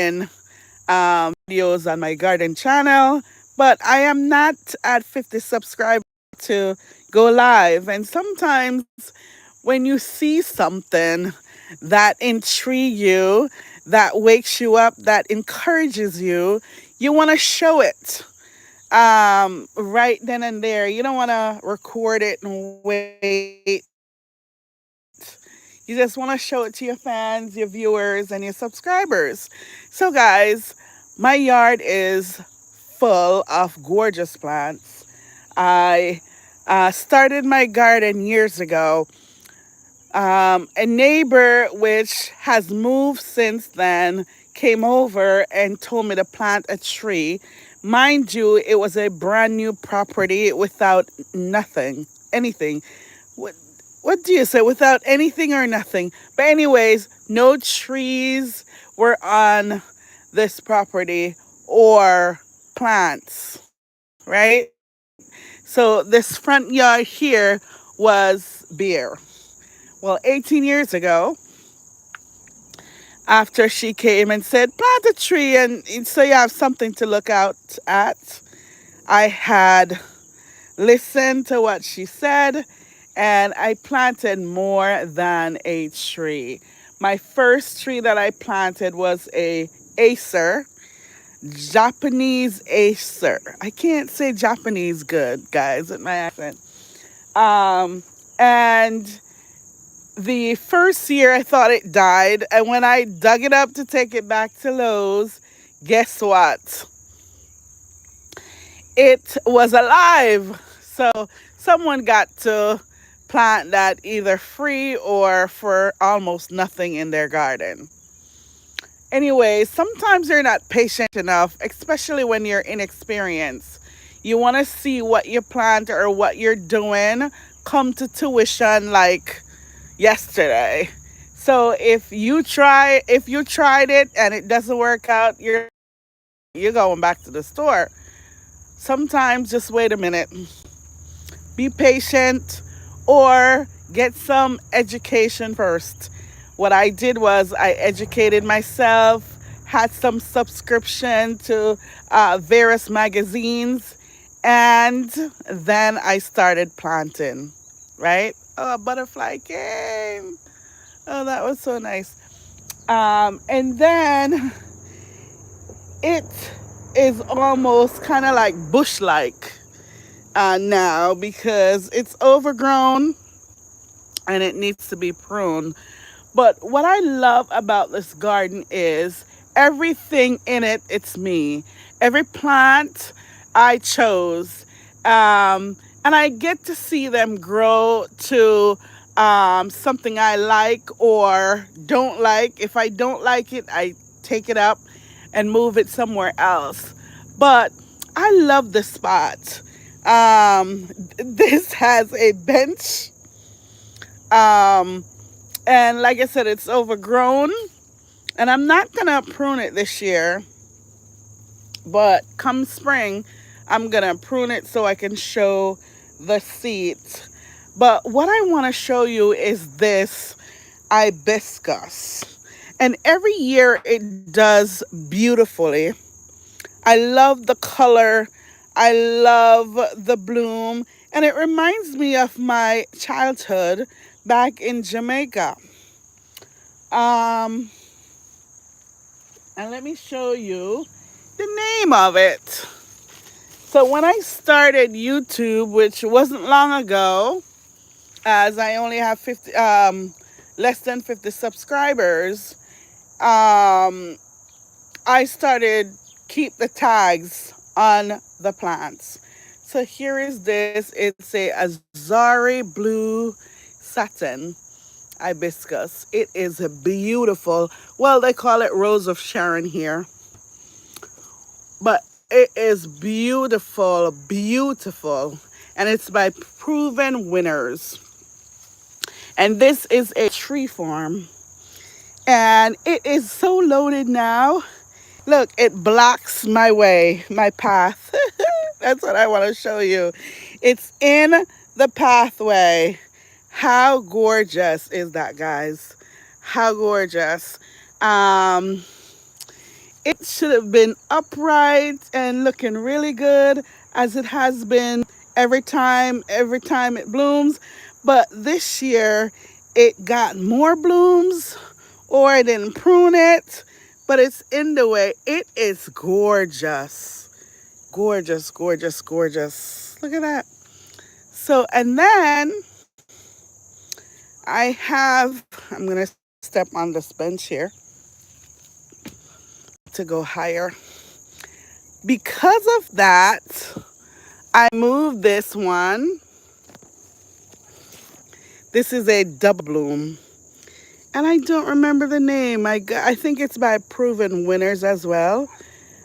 videos on my garden channel, but I am not at 50 subscribers to go live. And sometimes when you see something that intrigues you, that wakes you up, that encourages you, you want to show it right then and there. You don't want to record it and wait. You just want to show it to your fans, your viewers, and your subscribers. So, guys, my yard is full of gorgeous plants. I started my garden years ago. A neighbor, which has moved since then, came over and told me to plant a tree. Mind you, it was a brand new property without nothing, anything. What, what do you say? Without anything or nothing. But, anyways, no trees were on this property or plants, right? So, this front yard here was bare. Well, 18 years ago, after she came and said, plant a tree and so you have something to look out at, I had listened to what she said and I planted more than a tree. My first tree that I planted was a Acer, Japanese Acer. I can't say Japanese good, guys, with my accent. And the first year I thought it died, and when I dug it up to take it back to Lowe's, guess what? It was alive. So someone got to plant that either free or for almost nothing in their garden. Anyway, sometimes you're not patient enough, especially when you're inexperienced. You want to see what you plant or what you're doing come to tuition like yesterday. So if you tried it and it doesn't work out, you're going back to the store. Sometimes just wait a minute. Be patient or get some education first. What I did was I educated myself, had some subscription to various magazines, and then I started planting, right? Oh, a butterfly came. Oh, that was so nice. And then it is almost kind of like bush like now because it's overgrown and it needs to be pruned. But what I love about this garden is everything in it, it's me. Every plant I chose. And I get to see them grow to something I like or don't like. If I don't like it, I take it up and move it somewhere else. But I love this spot. This has a bench. Um, and like I said, it's overgrown. And I'm not going to prune it this year. But come spring, I'm going to prune it so I can show the seeds. But what I want to show you is this hibiscus. And every year it does beautifully. I love the color. I love the bloom. And it reminds me of my childhood back in Jamaica. Um, and let me show you the name of it. So when I started YouTube, which wasn't long ago, as I only have 50, less than 50 subscribers, um, I started keep the tags on the plants. So here is this. It's a Azari blue satin hibiscus. It is a beautiful. Well, they call it Rose of Sharon here, but it is beautiful, beautiful, and it's by Proven Winners. And this is a tree farm, and it is so loaded now. Look, it blocks my way, my path. That's what I want to show you. It's in the pathway. How gorgeous is that, guys? How gorgeous. Um, It should have been upright and looking really good as it has been every time it blooms. But this year it got more blooms or I didn't prune it, but it's in the way. It is gorgeous. Gorgeous, gorgeous, gorgeous. Look at that. So, and then I'm going to step on this bench here to go higher. Because of that, I moved this one. This is a double bloom. And I don't remember the name. I think it's by Proven Winners as well.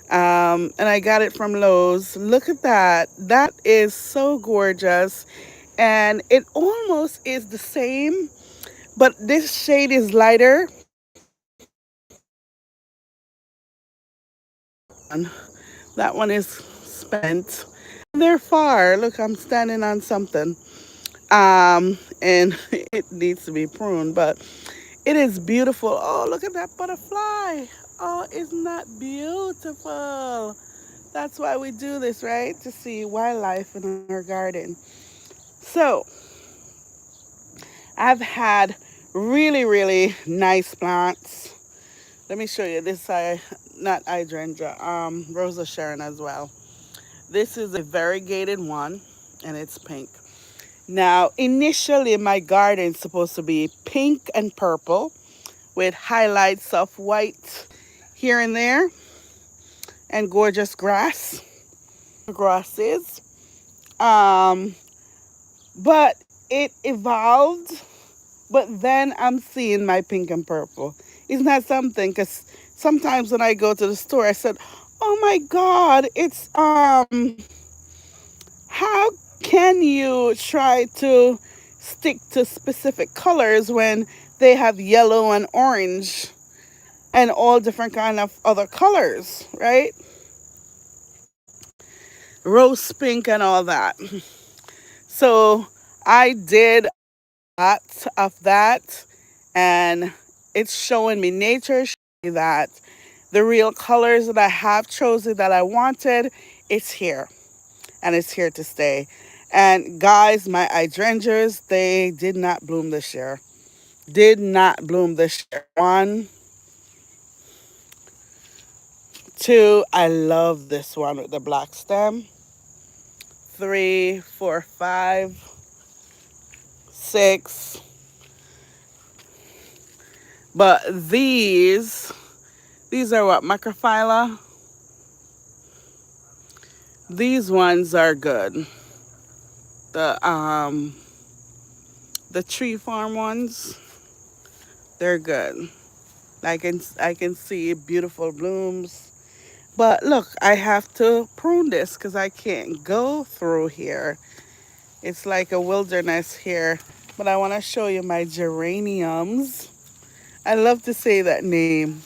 And I got it from Lowe's. Look at that. That is so gorgeous. And it almost is the same, but this shade is lighter. That one is spent. They're far. Look, I'm standing on something. And it needs to be pruned, but it is beautiful. Oh, look at that butterfly. Oh, isn't that beautiful? That's why we do this, right? To see wildlife in our garden. So, I've had really, really nice plants. Let me show you this. Not hydrangea, Rosa Sharon as well. This is a variegated one, and it's pink. Now, initially, my garden's supposed to be pink and purple with highlights of white here and there and gorgeous grasses. Um, but it evolved, but then I'm seeing my pink and purple. Isn't that something? Because sometimes when I go to the store, I said, "Oh my God, how can you try to stick to specific colors when they have yellow and orange and all different kind of other colors, right? Rose pink and all that." So I did a lot of that, and it's showing me nature, showing me that the real colors that I have chosen that I wanted, it's here and it's here to stay. And guys, my hydrangeas, they did not bloom this year. Did not bloom this year. One, two, I love this one with the black stem. Three, four, five, six. But these are what, macrophylla? These ones are good. The the tree farm ones, they're good. I can see beautiful blooms. But look, I have to prune this because I can't go through here. It's like a wilderness here. But I want to show you my geraniums. I love to say that name.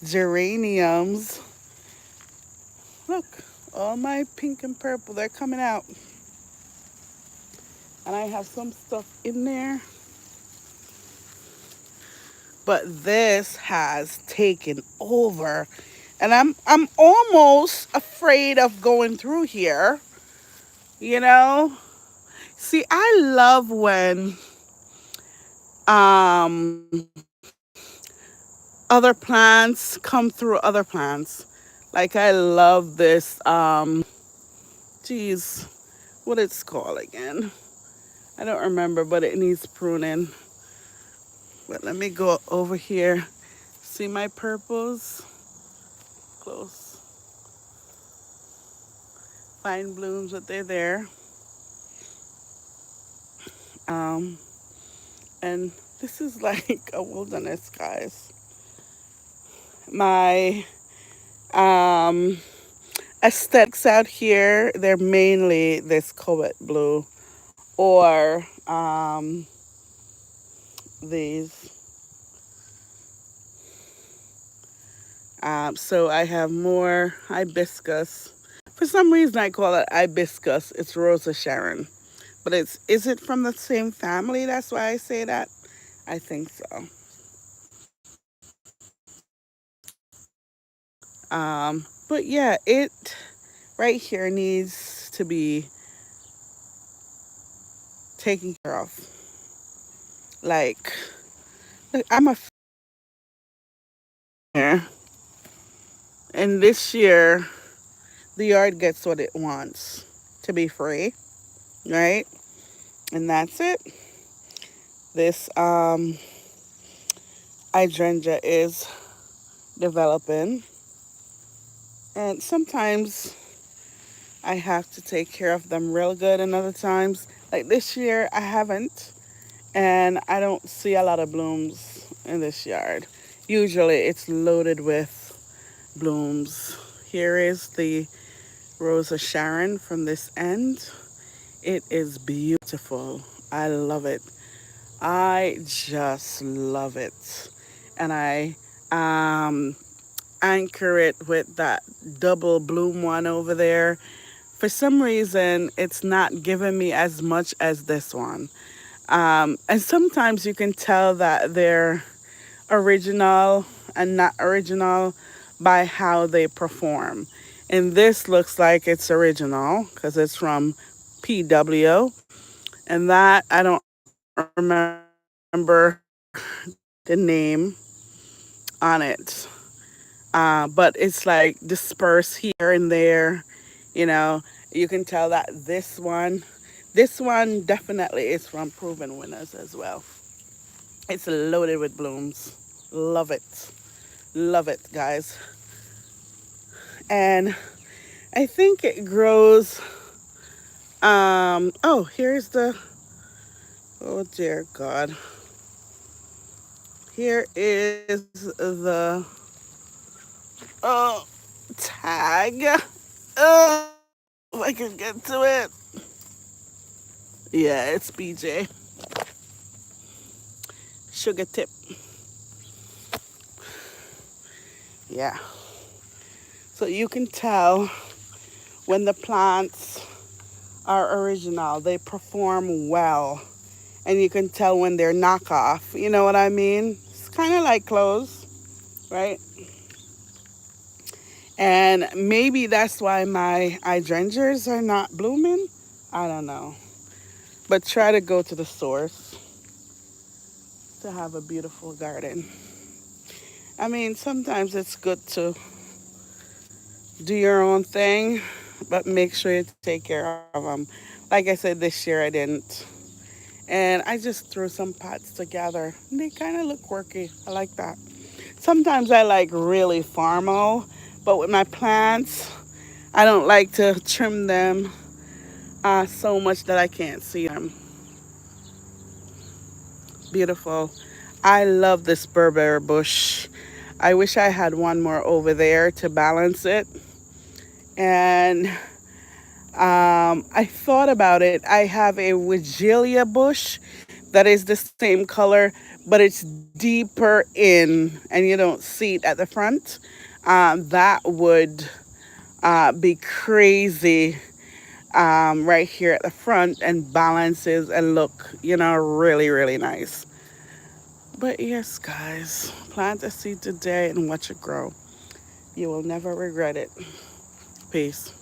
Geraniums. Look, all my pink and purple, they're coming out. And I have some stuff in there. But this has taken over. And I'm almost afraid of going through here, you know? See, I love when um other plants come through other plants. Like I love this geez, what it's called again. I don't remember, but it needs pruning. But let me go over here. See my purples? Close. Fine blooms, but they're there. Um, and this is like a wilderness, guys. My um, aesthetics out here, they're mainly this cobalt blue or these. So I have more hibiscus. For some reason, I call it hibiscus. It's Rosa Sharon. But is it from the same family? That's why I say that. I think so. But yeah, it right here needs to be taken care of. Like, look, I'm a here, and this year the yard gets what it wants to be free, right? And that's it. This hydrangea is developing, and sometimes I have to take care of them real good, and other times, like this year, I haven't, and I don't see a lot of blooms in this yard. Usually, it's loaded with blooms. Here is the Rose of Sharon from this end. It is beautiful. I love it. I just love it. And I um, anchor it with that double bloom one over there. For some reason, it's not giving me as much as this one. And sometimes you can tell that they're original and not original by how they perform. And this looks like it's original because it's from PW. And that, I don't remember the name on it. But it's like dispersed here and there. You know, you can tell that this one definitely is from Proven Winners as well. It's loaded with blooms. Love it. Love it, guys. And I think it grows. Oh, here's the. Oh, dear God. Here is the oh, tag. If I can get to it. Yeah, it's BJ. Sugar tip. Yeah. So you can tell when the plants are original, they perform well. And you can tell when they're knockoff. You know what I mean? It's kind of like clothes, right? And maybe that's why my hydrangeas are not blooming. I don't know. But try to go to the source to have a beautiful garden. I mean, sometimes it's good to do your own thing, but make sure you take care of them. Like I said, this year I didn't. And I just threw some pots together. They kind of look quirky. I like that. Sometimes I like really formal, but with my plants, I don't like to trim them so much that I can't see them. Beautiful. I love this Burberry bush. I wish I had one more over there to balance it. And I thought about it. I have a Wigelia bush that is the same color, but it's deeper in, and you don't see it at the front. That would be crazy right here at the front and balances and look, really, really nice. But yes, guys, plant a seed today and watch it grow. You will never regret it. Peace.